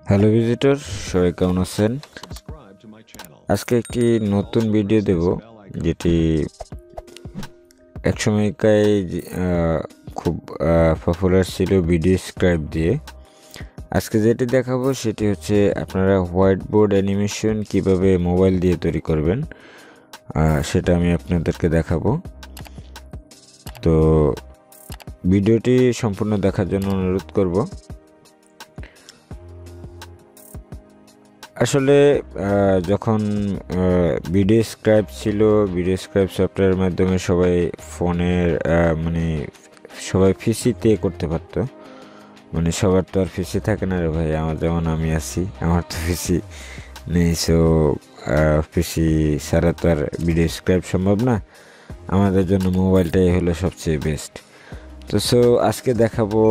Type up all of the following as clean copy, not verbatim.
Hello visitor, সবাই কেমন আছেন? আজকে একটি নতুন ভিডিও দেব, যেটি একসময়কার খুব পপুলার ছিল ভিডিও স্ক্রাইব দিয়ে। আজকে যেটি দেখাবো সেটি হচ্ছে আপনারা হোয়াইট বোর্ড অ্যানিমেশন কিভাবে মোবাইল দিয়ে তৈরি করবেন, সেটা আমি আপনাদেরকে দেখাবো। তো ভিডিওটি সম্পূর্ণ দেখার জন্য অনুরোধ করব। আসলে যখন ভিডিও স্ক্রাইব ছিল, ভিডিও স্ক্রাইব সফটওয়্যারের মাধ্যমে সবাই ফোনের সবাই পিসিতে করতে পারতো। সবার তো আর পিসি থাকে না রে ভাই, আমার যেমন আমি আছি, আমার তো পিসি নেই। সো পিসি ছাড়া তো আর ভিডিও স্ক্রাইব সম্ভব না। আমাদের জন্য মোবাইলটাই হলো সবচেয়ে বেস্ট। তো আজকে দেখাবো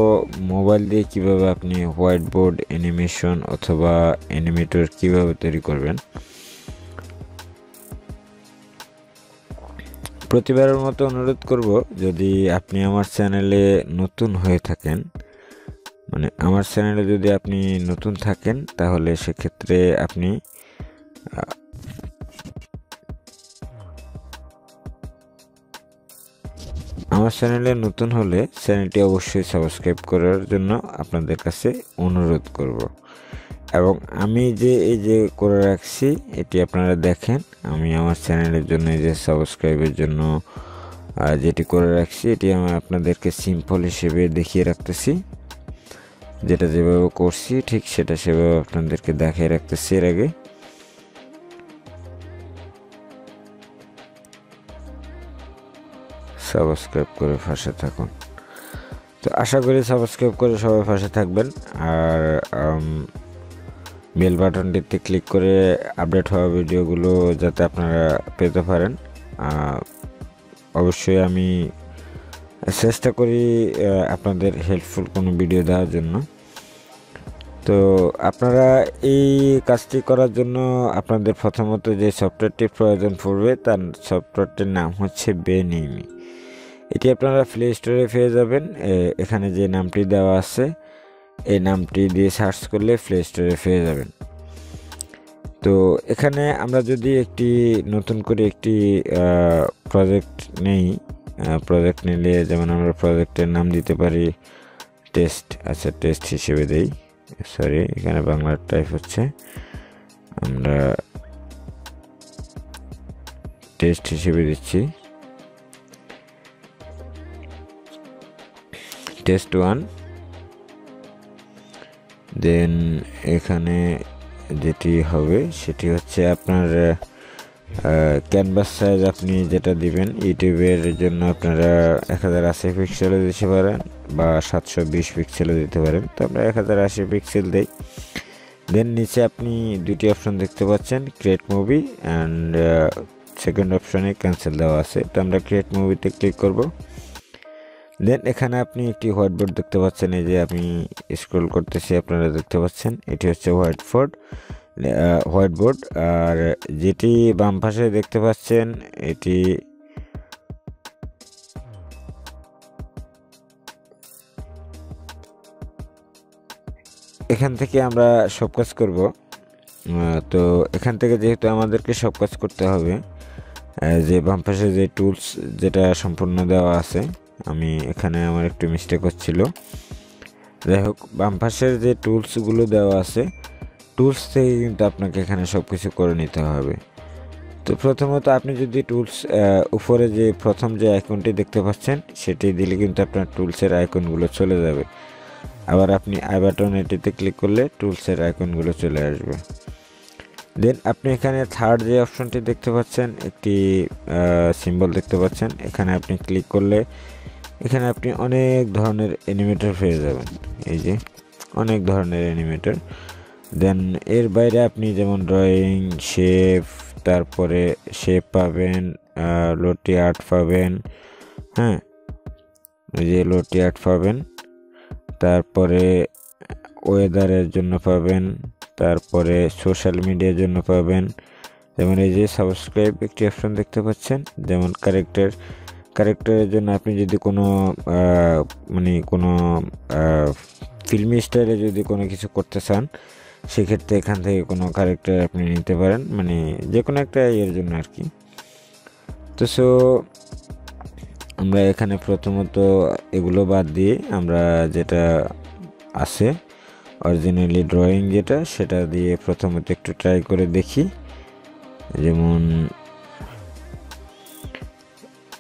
মোবাইল দিয়ে কিভাবে আপনি হোয়াইট বোর্ড অ্যানিমেশন অথবা অ্যানিমেটর কিভাবে তৈরি করবেন। প্রতিবারের মতো অনুরোধ করব, যদি আপনি আমার চ্যানেলে নতুন হয়ে থাকেন, আমার চ্যানেলে যদি আপনি নতুন থাকেন, তাহলে সেক্ষেত্রে আপনি আমার চ্যানেলে নতুন হলে চ্যানেলটি অবশ্যই সাবস্ক্রাইব করার জন্য আপনাদের কাছে অনুরোধ করব। এবং আমি যে এই যে করে রাখছি এটি আপনারা দেখেন। আমি আমার চ্যানেলের জন্য এই যে সাবস্ক্রাইবের জন্য যেটি করে রাখছি, এটি আমি আপনাদেরকে সিম্পল হিসেবে দেখিয়ে রাখতেছি। যেটা যেভাবে করছি ঠিক সেটা সেভাবে আপনাদেরকে দেখিয়ে রাখতেছি। এর আগে সাবস্ক্রাইব করে পাশে থাকুন। তো আশা করি সাবস্ক্রাইব করে সবাই পাশে থাকবেন। আর বেল বাটনটিতে ক্লিক করে আপডেট হওয়া ভিডিওগুলো যাতে আপনারা পেতে পারেন। অবশ্যই আমি চেষ্টা করি আপনাদের হেল্পফুল কোনো ভিডিও দেওয়ার জন্য। তো আপনারা এই কাজটি করার জন্য আপনাদের প্রথমত যে সফটওয়্যারটির প্রয়োজন পড়বে, তার সফটওয়্যারটির নাম হচ্ছে বেনিমি। এটি আপনারা প্লে স্টোরে পেয়ে যাবেন। এখানে যে নামটি দেওয়া আছে এই নামটি দিয়ে সার্চ করলে প্লে স্টোরে পেয়ে যাবেন। তো এখানে আমরা যদি নতুন করে একটি প্রজেক্ট নেই, প্রজেক্ট নিলে যেমন আমরা প্রজেক্টের নাম দিতে পারি টেস্ট। আচ্ছা, টেস্ট হিসেবে দেই। সরি, এখানে বাংলার টাইপ হচ্ছে, আমরা টেস্ট হিসেবে দিচ্ছি টেস্ট 1। দেন এখানে যেটি হবে সেটি হচ্ছে আপনার ক্যানভাস সাইজ আপনি যেটা দিবেন। ইউটিউবের জন্য আপনারা 1080 পিক্সেলও দিতে পারেন বা 720 পিক্সেলও দিতে পারেন। তো আমরা 1080 পিক্সেল দিই। দেন নিচে আপনি দুটি অপশন দেখতে পাচ্ছেন, ক্রিয়েট মুভি অ্যান্ড সেকেন্ড অপশনে ক্যান্সেল দেওয়া আছে। তো আমরা ক্রিয়েট মুভিতে ক্লিক করব। দেন এখানে আপনি একটি হোয়াইট বোর্ড দেখতে পাচ্ছেন। এই যে আমি স্ক্রল করতেছি, আপনারা দেখতে পাচ্ছেন এটি হচ্ছে হোয়াইট বোর্ড। আর যেটি বাম পাশে দেখতে পাচ্ছেন এটি এখান থেকে আমরা সব কাজ করব। তো এখান থেকে যেহেতু আমাদেরকে সব কাজ করতে হবে, যে বাম পাশে যে টুলস যেটা সম্পূর্ণ দেওয়া আছে, আমি এখানে আমার একটু মিস্টেক হচ্ছিল। যাই হোক, বাম পাশের যে টুলসগুলো দেওয়া আছে, টুলস থেকে কিন্তু আপনাকে এখানে সব কিছু করে নিতে হবে। তো প্রথমত আপনি যদি টুলস উপরে যে প্রথম যে আইকনটি দেখতে পাচ্ছেন সেটি দিলে কিন্তু আপনার টুলসের আইকনগুলো চলে যাবে। আবার আপনি আই বাটন এটিতে ক্লিক করলে টুলসের আইকনগুলো চলে আসবে। দেন আপনি এখানে থার্ড যে অপশনটি দেখতে পাচ্ছেন, একটি সিম্বল দেখতে পাচ্ছেন, এখানে আপনি ক্লিক করলে এখানে আপনি অনেক ধরনের অ্যানিমেটর পেয়ে যাবেন। এই যে অনেক ধরনের অ্যানিমেটর। দেন এর বাইরে আপনি যেমন ড্রয়িং, শেপ, তারপরে শেপ পাবেন, লোটি আর্ট পাবেন। হ্যাঁ, এই যে লোটি আর্ট পাবেন, তারপরে ওয়েদারের জন্য পাবেন, তারপরে সোশ্যাল মিডিয়ার জন্য পাবেন। যেমন এই যে সাবস্ক্রাইব একটি অপশন দেখতে পাচ্ছেন। যেমন ক্যারেক্টারের জন্য আপনি যদি কোনো ফিল্মি স্টাইলে যদি কোনো কিছু করতে চান সেক্ষেত্রে এখান থেকে কোনো ক্যারেক্টার আপনি নিতে পারেন, মানে যে কোনো একটা এর জন্য আর কি। তো সো আমরা এখানে প্রথমত এগুলো বাদ দিয়ে আমরা যেটা আছে অরিজিনালি ড্রয়িং যেটা, সেটা দিয়ে প্রথমত একটু ট্রাই করে দেখি। যেমন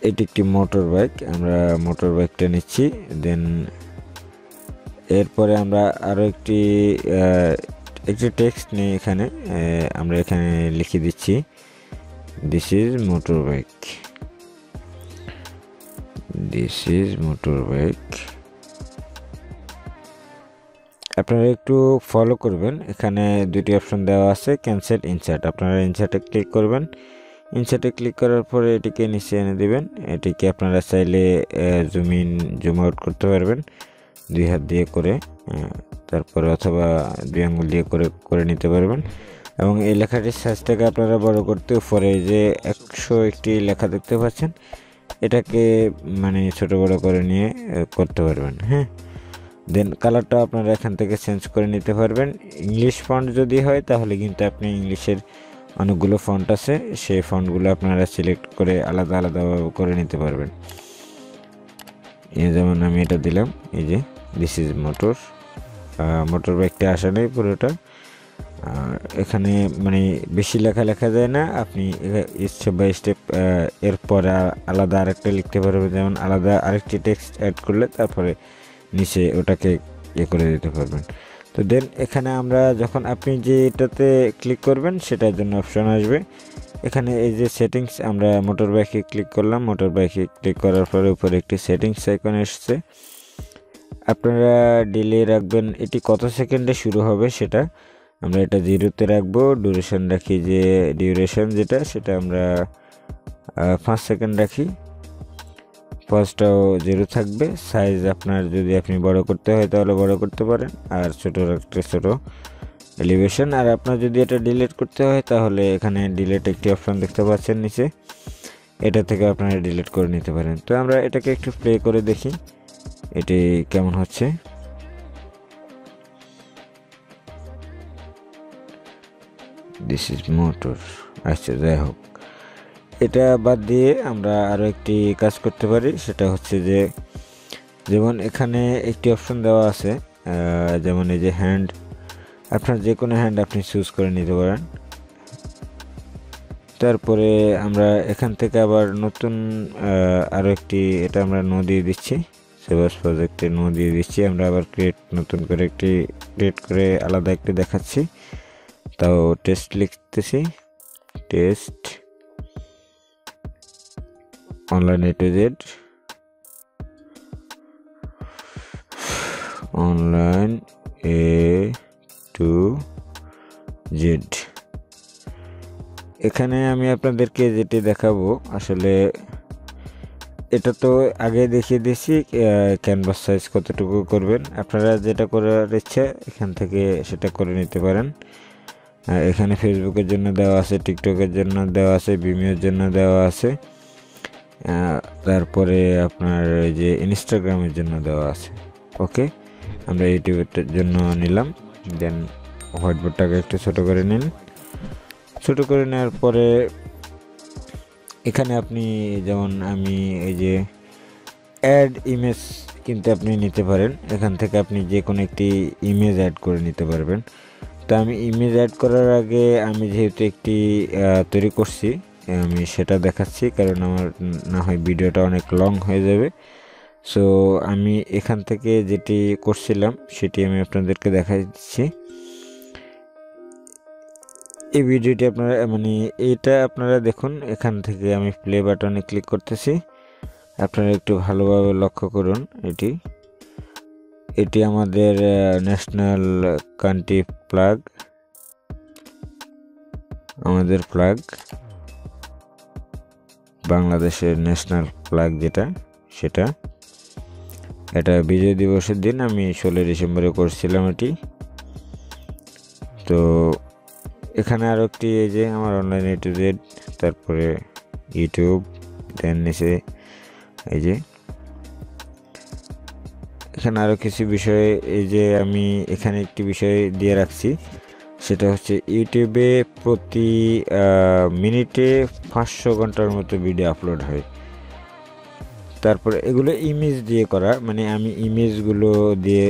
এটি একটি মোটর বাইক, আমরা মোটর বাইকটা নিচ্ছি। দেন এরপরে আমরা আরও একটি টেক্সট নিয়ে এখানে আমরা এখানে লিখে দিচ্ছি this is motor bike, this is motor bike. আপনারা একটু ফলো করবেন, এখানে দুটি অপশন দেওয়া আছে, ক্যান্সেল, ইনসার্ট। আপনারা ইনসার্টে ক্লিক করবেন। ইনসার্টে ক্লিক করার পরে এটিকে নিচে এনে দেবেন। এটিকে আপনারা চাইলে জুম ইন জুম আউট করতে পারবেন 2 হাত দিয়ে করে, তারপরে অথবা 2 আঙ্গুল দিয়ে করে নিতে পারবেন। এবং এই লেখাটির সাইজটাকে আপনারা বড় করতে উপরে যে 101টি লেখা দেখতে পাচ্ছেন এটাকে মানে ছোট বড় করে নিয়ে করতে পারবেন। হ্যাঁ, দেন কালারটা আপনারা এখান থেকে চেঞ্জ করে নিতে পারবেন। ইংলিশ ফন্ট যদি হয় তাহলে কিন্তু আপনি ইংলিশের অনেকগুলো ফন্ট আছে, সেই ফন্টগুলো আপনারা সিলেক্ট করে আলাদা আলাদাভাবে করে নিতে পারবেন। এই যেমন আমি এটা দিলাম, এই যে দিস ইজ মোটর বাইকটা আসা নেই পুরোটা। এখানে মানে বেশি লেখা যায় না, আপনি স্টেপ বাই স্টেপ এরপর আলাদা আরেকটা লিখতে পারবেন। যেমন আলাদা আরেকটি টেক্সট অ্যাড করলে তারপরে নিচে ওটাকে করে দিতে পারবেন। তো দেন এখানে আমরা যখন আপনি যে এটাতে ক্লিক করবেন সেটার জন্য অপশন আসবে। এখানে এই যে সেটিংস, আমরা মোটর বাইকে ক্লিক করলাম। মোটর বাইকে ক্লিক করার পরে উপরে একটি সেটিংস আইকন এসছে। আপনারা ডিলে রাখবেন এটি কত সেকেন্ডে শুরু হবে সেটা, আমরা এটা 0-তে রাখবো। ডিউরেশন রাখি, যে ডিউরেশন যেটা সেটা আমরা 5 সেকেন্ড রাখি। পজটাও 0 থাকবে। সাইজ আপনার যদি আপনি বড় করতে হয় তাহলে বড় করতে পারেন, আর ছোট রাখতে ছোট। এলিভেশন, আর আপনার যদি এটা ডিলিট করতে হয় তাহলে এখানে ডিলিট একটি অপশন দেখতে পাচ্ছেন নিচে, এটা থেকে আপনারা ডিলিট করে নিতে পারেন। তো আমরা এটাকে একটু প্লে করে দেখি এটি কেমন হচ্ছে। This is motor. আচ্ছা, যাই হোক, এটা বাদ দিয়ে আমরা আরও একটি কাজ করতে পারি, সেটা হচ্ছে যে যেমন এখানে একটি অপশন দেওয়া আছে, যেমন এই যে হ্যান্ড, আপনার যে কোনো হ্যান্ড আপনি চুজ করে নিতে পারেন। তারপরে আমরা এখান থেকে আবার নতুন আরও একটি, এটা আমরা নো দিয়ে দিচ্ছি, সেভাস প্রজেক্টে নো দিয়ে দিচ্ছি। আমরা আবার নতুন করে একটি ক্রিয়েট করে আলাদা একটি দেখাচ্ছি, তাও টেস্ট লিখতেছি, test online A to Z, online A to Z। এখানে আমি আপনাদেরকে যেটি দেখাবো, আসলে এটা তো আগে দেখিয়ে দিয়েছি ক্যানভাস সাইজ কতটুকু করবেন। আপনারা যেটা করার ইচ্ছে এখান থেকে সেটা করে নিতে পারেন। এখানে ফেসবুকের জন্য দেওয়া আছে, টিকটকের জন্য দেওয়া আছে, ভিমিওর জন্য দেওয়া আছে, তারপরে আপনার যে ইনস্টাগ্রামের জন্য দেওয়া আছে। ওকে, আমরা ইউটিউবের জন্য নিলাম। দেন হোয়াইট বোর্ডটাকে একটু ছোটো করে নিন। ছোটো করে নেওয়ার পরে এখানে আপনি যেমন আমি এই যে অ্যাড ইমেজ কিন্তু আপনি নিতে পারেন, এখান থেকে আপনি যে কোনো একটি ইমেজ অ্যাড করে নিতে পারবেন। তো আমি ইমেজ অ্যাড করার আগে আমি যেহেতু একটি তৈরি করছি আমি সেটা দেখাচ্ছি, কারণ আমার না হয় ভিডিওটা অনেক লং হয়ে যাবে। সো আমি এখান থেকে যেটি করছিলাম সেটি আমি আপনাদেরকে দেখাই দিচ্ছি। এই ভিডিওটি আপনারা মানে এটা আপনারা দেখুন, এখান থেকে আমি প্লে বাটনে ক্লিক করতেছি, আপনারা একটু ভালোভাবে লক্ষ্য করুন। এটি আমাদের ন্যাশনাল কান্ট্রি ফ্ল্যাগ, আমাদের ফ্ল্যাগ, বাংলাদেশের ন্যাশনাল ফ্ল্যাগ যেটা সেটা। এটা বিজয় দিবসের দিন আমি 16 ডিসেম্বরে করছিলাম এটি। তো এখানে আরও একটি এই যে আমার অনলাইন A to Z, তারপরে ইউটিউব, দেন নিচে এই যে এখানে আরও কিছু বিষয়ে এই যে আমি এখানে একটি বিষয় দিয়ে রাখছি, সেটা হচ্ছে ইউটিউবে প্রতি মিনিটে 500 ঘন্টার মতো ভিডিও আপলোড হয়। তারপরে এগুলো ইমেজ দিয়ে করা, মানে আমি ইমেজগুলো দিয়ে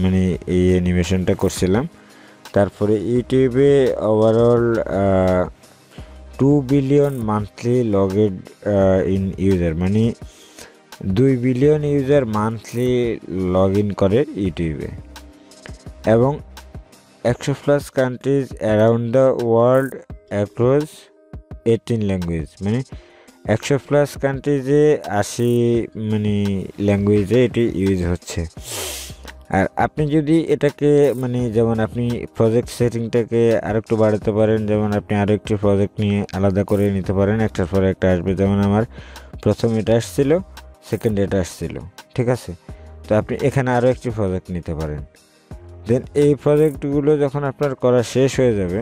মানে এই অ্যানিমেশনটা করছিলাম। তারপরে ইউটিউবে overall 2 billion monthly logged in user, মানে 2 billion user monthly log in করে ইউটিউবে, এবং 100+ countries around the world across 18 language, মানে 100+ কান্ট্রিজে 80 মানে ল্যাঙ্গুয়েজে এটি ইউজ হচ্ছে। আর আপনি যদি এটাকে মানে যেমন আপনি প্রজেক্ট সেটিংটাকে আরেকটু বাড়াতে পারেন, যেমন আপনি আরও একটি প্রজেক্ট নিয়ে আলাদা করে নিতে পারেন, একটার পরে একটা আসবে। যেমন আমার প্রথম এটা আসছিল, সেকেন্ড এটা আসছিল, ঠিক আছে? তো আপনি এখানে আরও একটি প্রজেক্ট নিতে পারেন। দেন এই প্রজেক্টগুলো যখন আপনার করা শেষ হয়ে যাবে,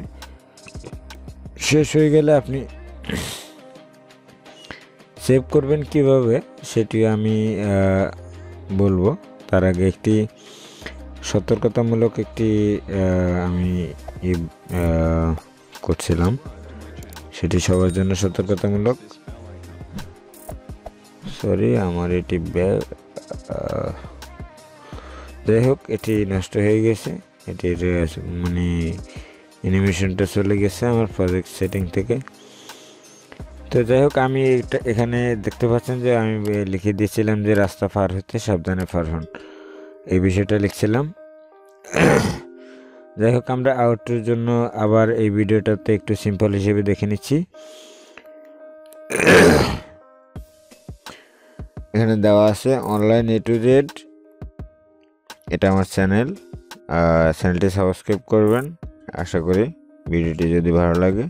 শেষ হয়ে গেলে আপনি সেভ করবেন কিভাবে সেটি আমি বলবো। তার আগে একটি সতর্কতামূলক একটি আমি করছিলাম, সেটি সবার জন্য সতর্কতামূলক। সরি, আমার এটি যাই হোক, এটি নষ্ট হয়ে গেছে। এটির মানে অ্যানিমেশনটা চলে গেছে আমার প্রজেক্ট সেটিং থেকে। তো যাই হোক, আমি এখানে দেখতে পাচ্ছেন যে আমি লিখে দিয়েছিলাম যে রাস্তা পার হতে সাবধানে পার হন, এই বিষয়টা লিখছিলাম। যাই হোক, আমরা আউটডোর জন্য আবার এই ভিডিওটাতে একটু সিম্পল হিসেবে দেখে নিচ্ছি। এখানে দেওয়া আছে অনলাইন A to Z, এটা আমার চ্যানেল। চ্যানেলটি সাবস্ক্রাইব করবেন আশা করি। ভিডিওটি যদি ভালো লাগে,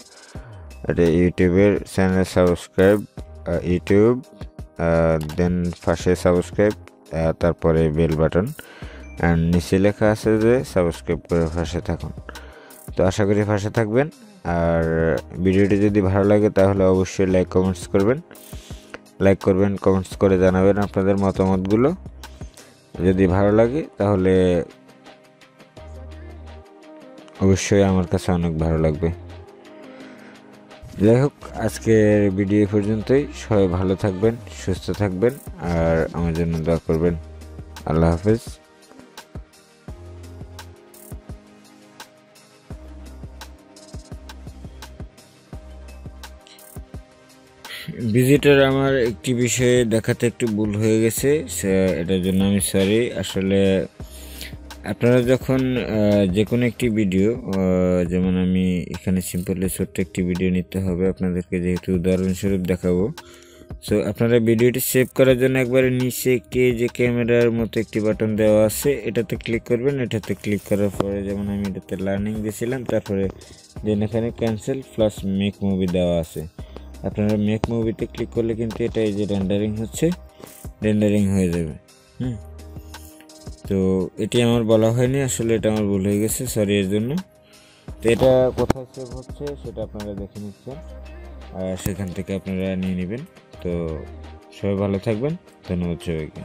এটা ইউটিউবের চ্যানেল সাবস্ক্রাইব, ইউটিউব, দেন পাশে সাবস্ক্রাইব, তারপরে বেল বাটন, অ্যান্ড নিচে লেখা আছে যে সাবস্ক্রাইব করে পাশে থাকুন। তো আশা করি পাশে থাকবেন। আর ভিডিওটি যদি ভালো লাগে তাহলে অবশ্যই লাইক কমেন্টস করবেন, কমেন্টস করে জানাবেন আপনাদের মতামতগুলো। যদি ভালো লাগে তাহলে অবশ্যই আমার কাছে অনেক ভালো লাগবে। যাই হোক, আজকের ভিডিও পর্যন্তই। সবাই ভালো থাকবেন, সুস্থ থাকবেন, আর আমার জন্য দোয়া করবেন। আল্লাহ হাফেজ। ভিজিটর আমার একটি বিষয়ে দেখাতে একটু ভুল হয়ে গেছে, এটার জন্য আমি সরি। আসলে আপনারা যখন যে কোনো একটি ভিডিও, যেমন আমি এখানে সিম্পলি ছোট্ট একটি ভিডিও নিতে হবে আপনাদেরকে, যেহেতু উদাহরণস্বরূপ দেখাবো। সো আপনারা ভিডিওটি সেভ করার জন্য একবারে নিচে একটি যে ক্যামেরার মতো একটি বাটন দেওয়া আছে, এটাতে ক্লিক করবেন। এটাতে ক্লিক করার পরে যেমন আমি এটাতে লার্নিং দিয়েছিলাম, তারপরে দেন এখানে ক্যান্সেল প্লাস মেক মুভি দেওয়া আছে। আপনারা মেক মুভিতে ক্লিক করলে কিন্তু এটা এই যে রেন্ডারিং হচ্ছে, রেন্ডারিং হয়ে যাবে। তো এটি আমার বলা হয়নি, আসলে এটা আমার ভুল হয়ে গেছে, সরি এর জন্য। তো এটা কোথায় সেভ হচ্ছে সেটা আপনারা দেখে নিচ্ছেন, সেখান থেকে আপনারা নিয়ে নেবেন। তো সবাই ভালো থাকবেন, ধন্যবাদ সবাইকে।